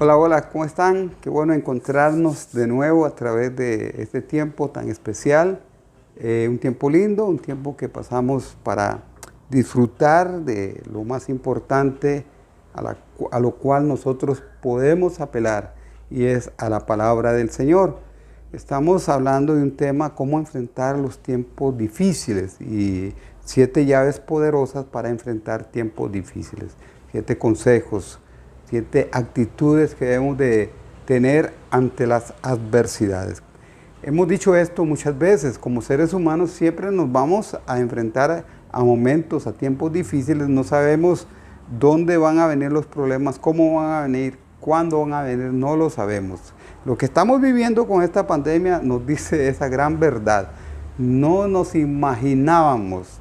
Hola, hola, ¿cómo están? Qué bueno encontrarnos de nuevo a través de este tiempo tan especial. Un tiempo lindo, un tiempo que pasamos para disfrutar de lo más importante a lo cual nosotros podemos apelar, y es a la palabra del Señor. Estamos hablando de un tema: cómo enfrentar los tiempos difíciles, y 7 llaves poderosas para enfrentar tiempos difíciles, 7 consejos, 7 actitudes que debemos de tener ante las adversidades. Hemos dicho esto muchas veces: como seres humanos siempre nos vamos a enfrentar a momentos, a tiempos difíciles. No sabemos dónde van a venir los problemas, cómo van a venir, cuándo van a venir, no lo sabemos. Lo que estamos viviendo con esta pandemia nos dice esa gran verdad. No nos imaginábamos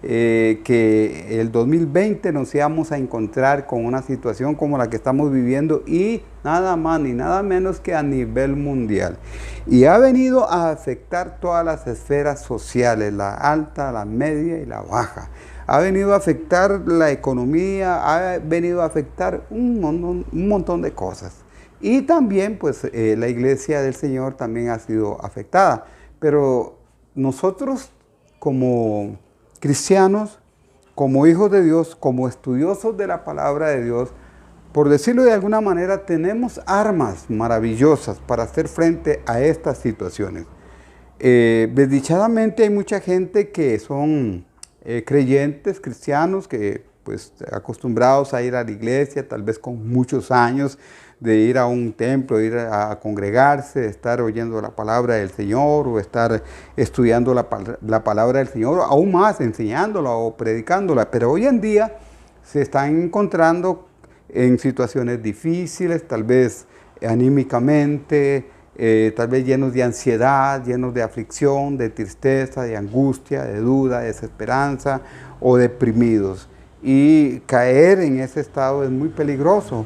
que el 2020 nos íbamos a encontrar con una situación como la que estamos viviendo, y nada más ni nada menos que a nivel mundial. Y ha venido a afectar todas las esferas sociales, la alta, la media y la baja. Ha venido a afectar la economía, ha venido a afectar un montón de cosas. Y también pues la iglesia del Señor también ha sido afectada. Pero nosotros como cristianos, como hijos de Dios, como estudiosos de la palabra de Dios, por decirlo de alguna manera, tenemos armas maravillosas para hacer frente a estas situaciones. Desdichadamente hay mucha gente que son creyentes, cristianos, que pues acostumbrados a ir a la iglesia, tal vez con muchos años de ir a un templo, de ir a congregarse, de estar oyendo la palabra del Señor, o estar estudiando la palabra del Señor, o aún más enseñándola o predicándola. Pero hoy en día se están encontrando en situaciones difíciles, tal vez anímicamente, tal vez llenos de ansiedad, llenos de aflicción, de tristeza, de angustia, de duda, de desesperanza, o deprimidos. Y caer en ese estado es muy peligroso,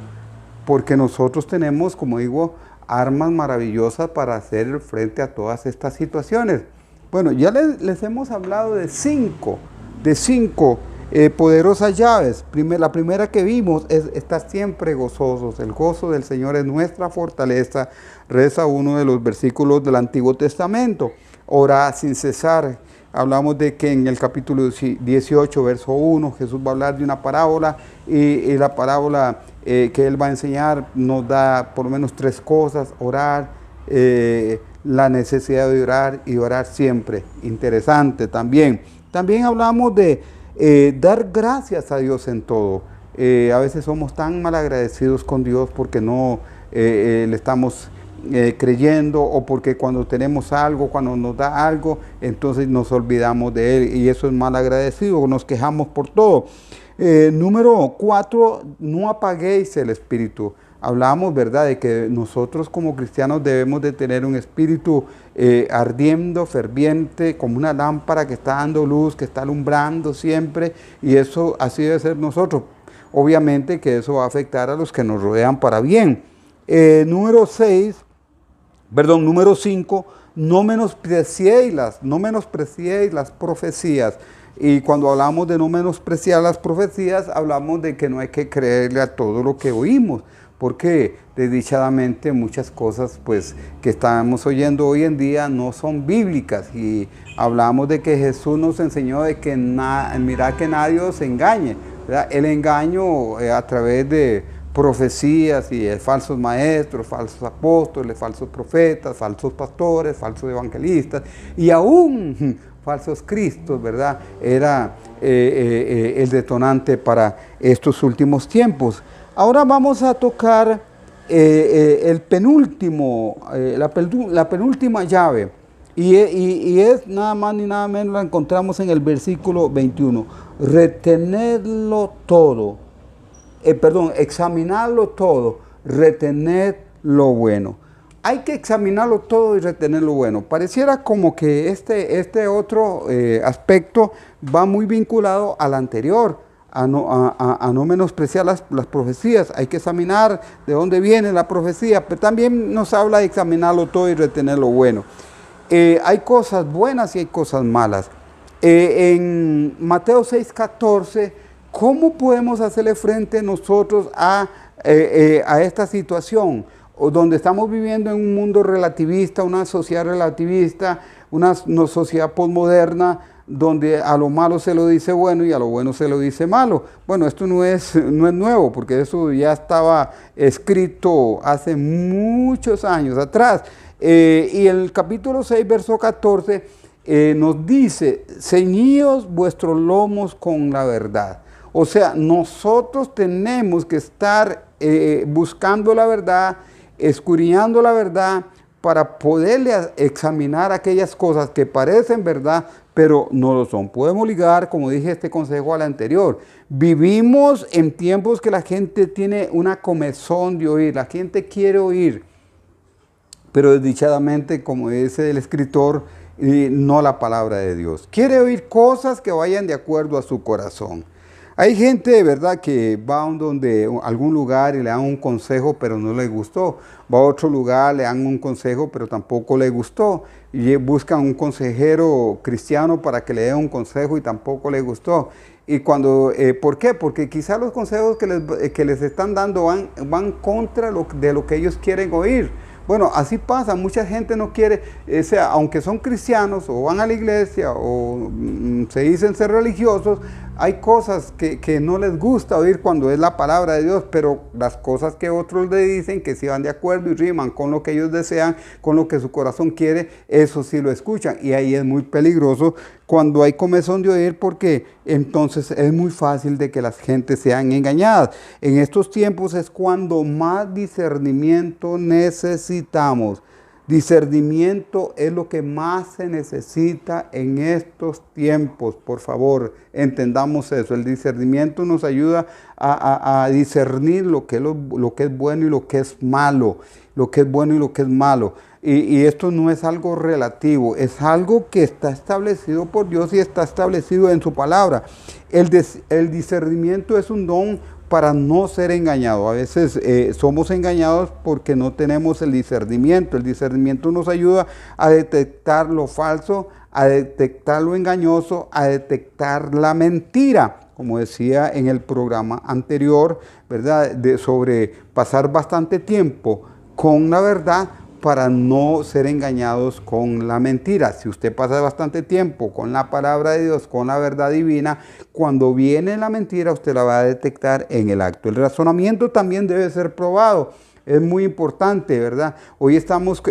porque nosotros tenemos, como digo, armas maravillosas para hacer frente a todas estas situaciones. Bueno, ya les hemos hablado de cinco poderosas llaves. La primera que vimos es estar siempre gozosos. El gozo del Señor es nuestra fortaleza, reza uno de los versículos del Antiguo Testamento. Orad sin cesar. Hablamos de que en el capítulo 18, verso 1, Jesús va a hablar de una parábola, y la parábola que Él va a enseñar nos da por lo menos 3 cosas: orar, la necesidad de orar y orar siempre. Interesante también. También hablamos de dar gracias a Dios en todo. A veces somos tan mal agradecidos con Dios porque no le estamos creyendo, o porque cuando tenemos algo, cuando nos da algo, entonces nos olvidamos de Él, y eso es mal agradecido, nos quejamos por todo. Número 4, no apaguéis el espíritu. Hablamos, ¿verdad?, de que nosotros como cristianos debemos de tener un espíritu ardiendo, ferviente, como una lámpara que está dando luz, que está alumbrando siempre, y eso así debe ser nosotros. Obviamente que eso va a afectar a los que nos rodean para bien. Número 5, no menospreciéis las profecías. Y cuando hablamos de no menospreciar las profecías, hablamos de que no hay que creerle a todo lo que oímos, porque desdichadamente muchas cosas pues que estamos oyendo hoy en día no son bíblicas. Y hablamos de que Jesús nos enseñó de que mirad que nadie os engañe, ¿verdad? El engaño a través de profecías y de falsos maestros, falsos apóstoles, falsos profetas, falsos pastores, falsos evangelistas, y aún falsos cristos, ¿verdad? Era el detonante para estos últimos tiempos. Ahora vamos a tocar la penúltima llave, y es nada más ni nada menos, la encontramos en el versículo 21. Retenedlo todo. Examinarlo todo, retener lo bueno. Hay que examinarlo todo y retener lo bueno. Pareciera como que este otro aspecto va muy vinculado al anterior, a no menospreciar las profecías. Hay que examinar de dónde viene la profecía, pero también nos habla de examinarlo todo y retener lo bueno. Hay cosas buenas y hay cosas malas. En Mateo 6:14, ¿cómo podemos hacerle frente nosotros a a esta situación, o donde estamos viviendo en un mundo relativista, una sociedad relativista, una sociedad posmoderna, donde a lo malo se lo dice bueno y a lo bueno se lo dice malo. Bueno, esto no es nuevo, porque eso ya estaba escrito hace muchos años atrás. Y el capítulo 6, verso 14, nos dice: ceñíos vuestros lomos con la verdad. O sea, nosotros tenemos que estar buscando la verdad, escudriñando la verdad, para poderle examinar aquellas cosas que parecen verdad, pero no lo son. Podemos ligar, como dije, este consejo al anterior. Vivimos en tiempos que la gente tiene una comezón de oír, la gente quiere oír, pero desdichadamente, como dice el escritor, no la palabra de Dios. Quiere oír cosas que vayan de acuerdo a su corazón. Hay gente de verdad que va a algún lugar y le dan un consejo, pero no le gustó. Va a otro lugar, le dan un consejo, pero tampoco le gustó. Y buscan un consejero cristiano para que le dé un consejo y tampoco le gustó. Y ¿por qué? Porque quizás los consejos que les están dando van contra de lo que ellos quieren oír. Bueno, así pasa, mucha gente no quiere, aunque son cristianos o van a la iglesia o se dicen ser religiosos, hay cosas que no les gusta oír cuando es la palabra de Dios, pero las cosas que otros le dicen, que si van de acuerdo y riman con lo que ellos desean, con lo que su corazón quiere, eso sí lo escuchan. Y ahí es muy peligroso cuando hay comezón de oír, porque entonces es muy fácil de que las gentes sean engañadas. En estos tiempos es cuando más discernimiento necesitamos. Discernimiento es lo que más se necesita en estos tiempos. Por favor, entendamos eso. El discernimiento nos ayuda a discernir lo que es bueno y lo que es malo. Lo que es bueno y lo que es malo. Y esto no es algo relativo, es algo que está establecido por Dios y está establecido en su palabra. El discernimiento es un don para no ser engañado. A veces somos engañados porque no tenemos el discernimiento. El discernimiento nos ayuda a detectar lo falso, a detectar lo engañoso, a detectar la mentira. Como decía en el programa anterior, ¿verdad? Sobre pasar bastante tiempo con la verdad para no ser engañados con la mentira. Si usted pasa bastante tiempo con la palabra de Dios, con la verdad divina, cuando viene la mentira usted la va a detectar en el acto. El razonamiento también debe ser probado. Es muy importante, ¿verdad? Hoy estamos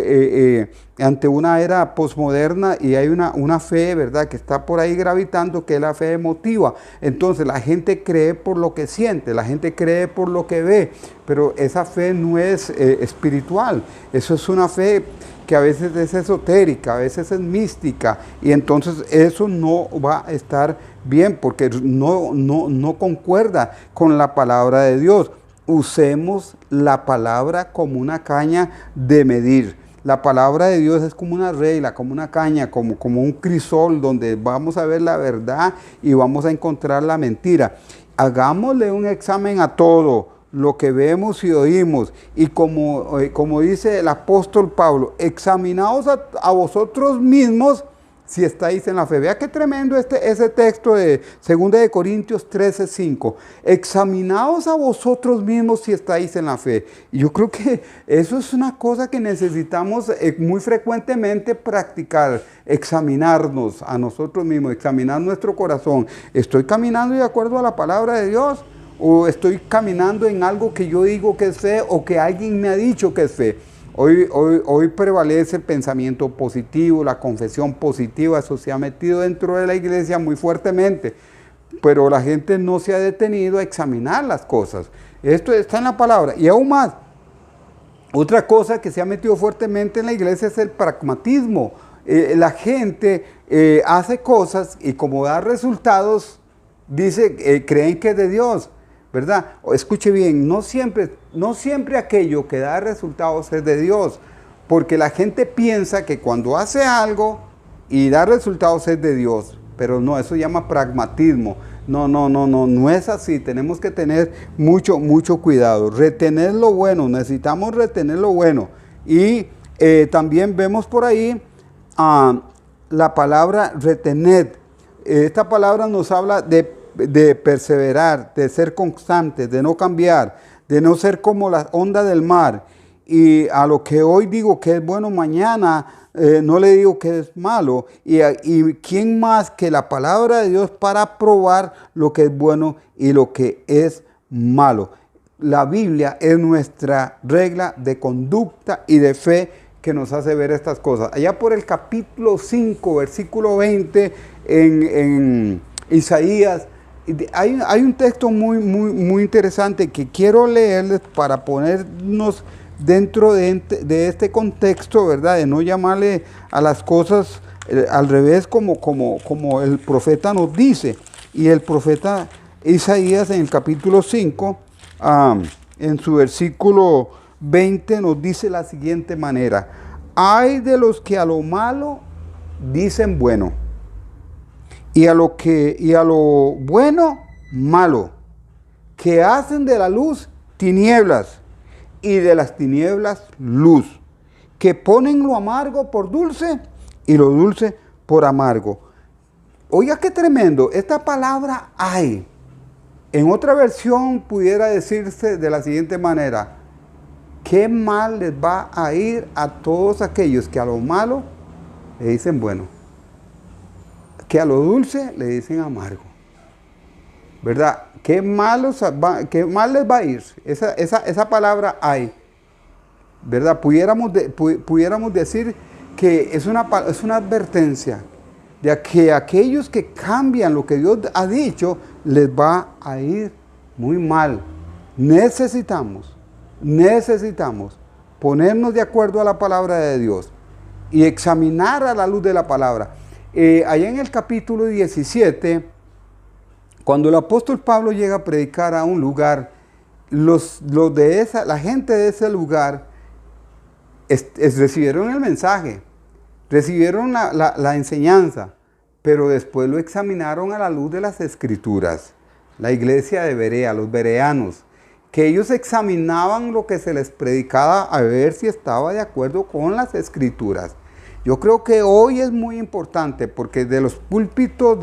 ante una era posmoderna y hay una fe, ¿verdad?, que está por ahí gravitando, que es la fe emotiva. Entonces la gente cree por lo que siente, la gente cree por lo que ve, pero esa fe no es espiritual. Eso es una fe que a veces es esotérica, a veces es mística, y entonces eso no va a estar bien porque no concuerda con la palabra de Dios. Usemos la palabra como una caña de medir. La palabra de Dios es como una regla, como una caña, como un crisol donde vamos a ver la verdad y vamos a encontrar la mentira. Hagámosle un examen a todo lo que vemos y oímos. Y como dice el apóstol Pablo, examinaos a vosotros mismos si estáis en la fe. Vea qué tremendo ese texto de 2 de Corintios 13:5. Examinaos a vosotros mismos si estáis en la fe. Y yo creo que eso es una cosa que necesitamos muy frecuentemente practicar. Examinarnos a nosotros mismos, examinar nuestro corazón. ¿Estoy caminando de acuerdo a la palabra de Dios? ¿O estoy caminando en algo que yo digo que es fe o que alguien me ha dicho que es fe? Hoy prevalece el pensamiento positivo, la confesión positiva. Eso se ha metido dentro de la iglesia muy fuertemente, pero la gente no se ha detenido a examinar las cosas. Esto está en la palabra. Y aún más, otra cosa que se ha metido fuertemente en la iglesia es el pragmatismo. La gente hace cosas y como da resultados, creen que es de Dios, ¿verdad? Escuche bien, no siempre aquello que da resultados es de Dios, porque la gente piensa que cuando hace algo y da resultados es de Dios, pero no, eso se llama pragmatismo. No es así. Tenemos que tener mucho cuidado, retener lo bueno, necesitamos retener lo bueno. Y también vemos por ahí la palabra retener. Esta palabra nos habla de perseverar, de ser constante, de no cambiar, de no ser como la onda del mar. Y a lo que hoy digo que es bueno, mañana no le digo que es malo. Y quién más que la palabra de Dios para probar lo que es bueno y lo que es malo. La Biblia es nuestra regla de conducta y de fe que nos hace ver estas cosas. Allá por el capítulo 5, versículo 20, en Isaías, hay un texto muy interesante que quiero leerles para ponernos dentro de este contexto, ¿verdad? De no llamarle a las cosas al revés como el profeta nos dice. Y el profeta Isaías en el capítulo 5, en su versículo 20 nos dice la siguiente manera: ay de los que a lo malo dicen bueno, y a lo bueno malo, que hacen de la luz tinieblas y de las tinieblas luz, que ponen lo amargo por dulce y lo dulce por amargo. Oiga qué tremendo, esta palabra hay. En otra versión pudiera decirse de la siguiente manera: qué mal les va a ir a todos aquellos que a lo malo le dicen bueno, que a lo dulce le dicen amargo. ¿Verdad? Qué mal les va a ir. Esa palabra hay. ¿Verdad? Pudiéramos decir que es una advertencia de que aquellos que cambian lo que Dios ha dicho, les va a ir muy mal. Necesitamos ponernos de acuerdo a la palabra de Dios y examinar a la luz de la palabra. Allá en el capítulo 17, cuando el apóstol Pablo llega a predicar a un lugar, la gente de ese lugar recibieron el mensaje, recibieron la enseñanza, pero después lo examinaron a la luz de las Escrituras. La iglesia de Berea, los bereanos, que ellos examinaban lo que se les predicaba a ver si estaba de acuerdo con las Escrituras. Yo creo que hoy es muy importante porque de los púlpitos,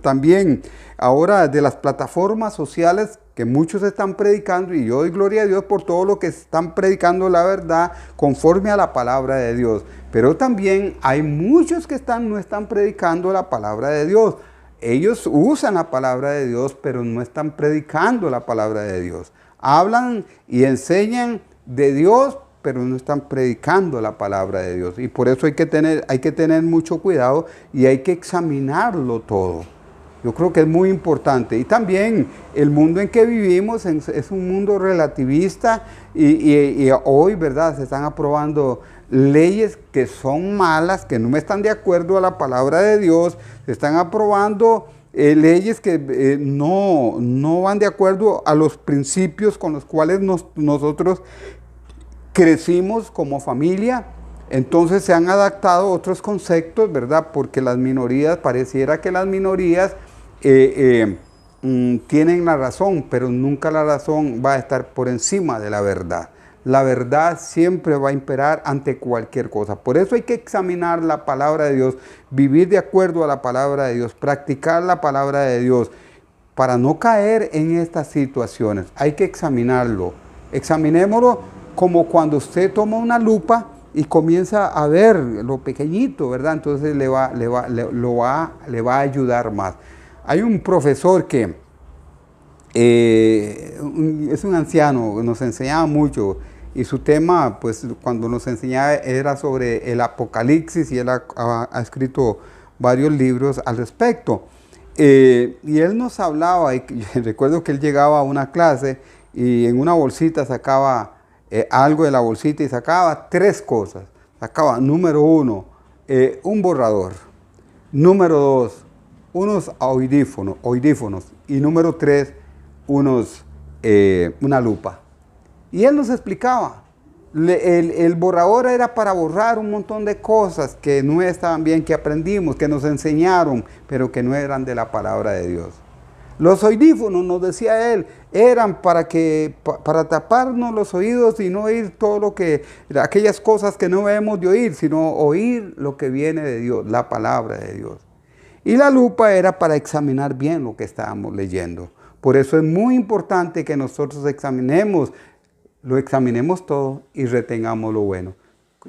también ahora de las plataformas sociales que muchos están predicando, y yo doy gloria a Dios por todo lo que están predicando la verdad conforme a la palabra de Dios. Pero también hay muchos que no están predicando la palabra de Dios. Ellos usan la palabra de Dios, pero no están predicando la palabra de Dios. Hablan y enseñan de Dios, pero no están predicando la palabra de Dios. Y por eso hay que tener mucho cuidado y hay que examinarlo todo. Yo creo que es muy importante. Y también el mundo en que vivimos es un mundo relativista y hoy, ¿verdad?, se están aprobando leyes que son malas, que no están de acuerdo a la palabra de Dios. Se están aprobando leyes que no van de acuerdo a los principios con los cuales nosotros crecimos como familia. Entonces se han adaptado otros conceptos, ¿verdad? Porque las minorías, pareciera que las minorías tienen la razón, pero nunca la razón va a estar por encima de la verdad. La verdad siempre va a imperar ante cualquier cosa. Por eso hay que examinar la palabra de Dios, vivir de acuerdo a la palabra de Dios, practicar la palabra de Dios, para no caer en estas situaciones. Hay que examinarlo. Examinémoslo como cuando usted toma una lupa y comienza a ver lo pequeñito, ¿verdad? Entonces le va a ayudar más. Hay un profesor que es un anciano, nos enseñaba mucho, y su tema, pues cuando nos enseñaba era sobre el Apocalipsis, y él ha escrito varios libros al respecto. Y él nos hablaba, y recuerdo que él llegaba a una clase y en una bolsita sacaba algo de la bolsita y sacaba 3 cosas. Sacaba, número 1, un borrador. Número 2, unos audífonos. Y número 3, una lupa. Y él nos explicaba. El borrador era para borrar un montón de cosas que no estaban bien, que aprendimos, que nos enseñaron, pero que no eran de la palabra de Dios. Los audífonos, nos decía él, eran para taparnos los oídos y no oír aquellas cosas que no debemos de oír, sino oír lo que viene de Dios, la palabra de Dios. Y la lupa era para examinar bien lo que estábamos leyendo. Por eso es muy importante que nosotros lo examinemos todo y retengamos lo bueno.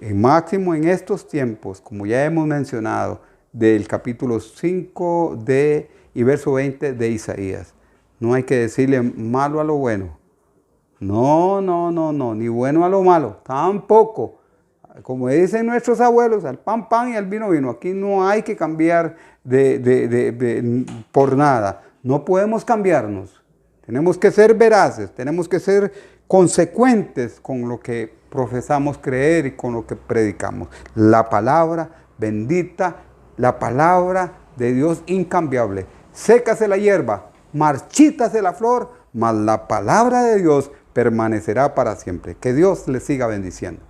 Y máximo en estos tiempos, como ya hemos mencionado, del capítulo 5 y verso 20 de Isaías. No hay que decirle malo a lo bueno. No, no, no, no, ni bueno a lo malo, tampoco. Como dicen nuestros abuelos, al pan pan y al vino vino. Aquí no hay que cambiar por nada. No podemos cambiarnos. Tenemos que ser veraces, tenemos que ser consecuentes con lo que profesamos creer y con lo que predicamos. La palabra bendita, la palabra de Dios incambiable. Sécase la hierba, marchítase la flor, mas la palabra de Dios permanecerá para siempre. Que Dios les siga bendiciendo.